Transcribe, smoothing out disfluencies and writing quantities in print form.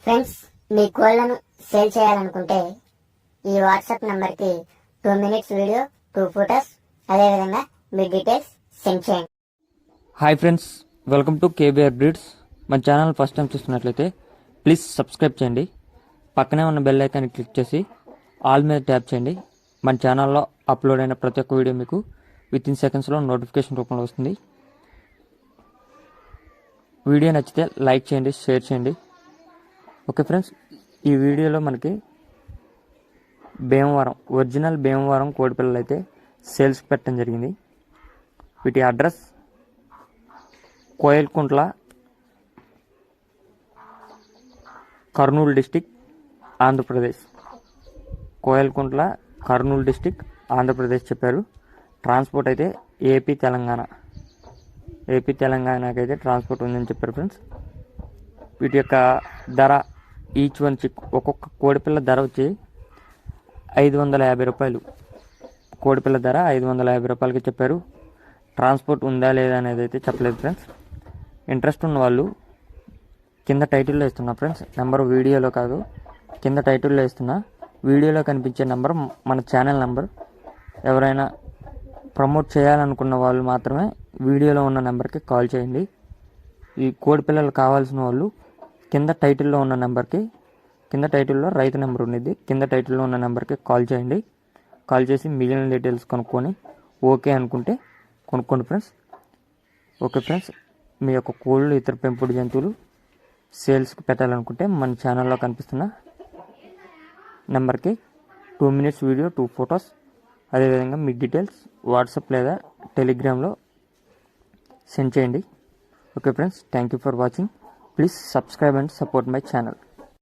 Friends, మీ కోళ్లను sale చేయాలనుకుంటే ఈ వాట్సాప్ నంబర్కి 2 minutes వీడియో, 2 photos, అదేవిధంగా మీ డీటెయిల్స్ సెండ్ చేయండి. Hi friends, welcome to KBR breeds. మన ఛానల్ ఫస్ట్ టైం చూస్తున్నట్లయితే ప్లీజ్ సబ్స్క్రైబ్ చేయండి. పక్కనే ఉన్న బెల్ ఐకాన్ని క్లిక్ చేసి ఆల్ మీద ట్యాప్ చేయండి. మన ఛానల్లో అప్లోడ్ అయిన ప్రతి ఒక్క వీడియో మీకు వితిన్ సెకండ్స్లో నోటిఫికేషన్ రూపంలో వస్తుంది. వీడియో నచ్చితే లైక్ చేయండి, షేర్ చేయండి. ఓకే ఫ్రెండ్స్, ఈ వీడియోలో మనకి భీమవరం ఒరిజినల్ భీమవరం కోడిపిల్లలు అయితే సేల్స్కి పెట్టడం జరిగింది. వీటి address కోయల్కుంట్ల, Kurnool district, Andhra Pradesh. కోయల్కుంట్ల, Kurnool district, Andhra Pradesh చెప్పారు. ట్రాన్స్పోర్ట్ అయితే ఏపీ తెలంగాణకి అయితే ట్రాన్స్పోర్ట్ ఉందని చెప్పారు ఫ్రెండ్స్. వీటి యొక్క ధర ఈచ్ వన్ చిక్, ఒక్కొక్క కోడిపిల్ల ధర వచ్చి 550 రూపాయలు. కోడిపిల్ల ధర 550 రూపాయలకి చెప్పారు. ట్రాన్స్పోర్ట్ ఉందా లేదా అనేది అయితే చెప్పలేదు ఫ్రెండ్స్. ఇంట్రెస్ట్ ఉన్న వాళ్ళు కింద టైటిల్లో ఇస్తున్నా ఫ్రెండ్స్, నెంబర్ వీడియోలో కాదు, కింద టైటిల్లో ఇస్తున్నా. వీడియోలో కనిపించే నెంబర్ మన ఛానల్ నెంబర్. ఎవరైనా ప్రమోట్ చేయాలనుకున్న వాళ్ళు మాత్రమే వీడియోలో ఉన్న నెంబర్కి కాల్ చేయండి. ఈ కోడిపిల్లలు కావాల్సిన వాళ్ళు కింద టైటిల్లో ఉన్న నెంబర్కి, కింద టైటిల్లో రైతు నెంబర్ ఉండేది, కింద టైటిల్లో ఉన్న నెంబర్కి కాల్ చేయండి. కాల్ చేసి మిగిలిన డీటెయిల్స్ కనుక్కొని ఓకే అనుకుంటే కొనుక్కోండి ఫ్రెండ్స్. ఓకే ఫ్రెండ్స్, మీ యొక్క కోళ్ళు, ఇతర పెంపుడు జంతువులు సేల్స్కి పెట్టాలనుకుంటే మన ఛానల్లో కనిపిస్తున్న నెంబర్కి 2 minutes వీడియో, 2 photos, అదేవిధంగా మీ డీటెయిల్స్ వాట్సాప్ లేదా టెలిగ్రామ్లో సెండ్ చేయండి. Okay friends, thank you for watching. Please subscribe and support my channel.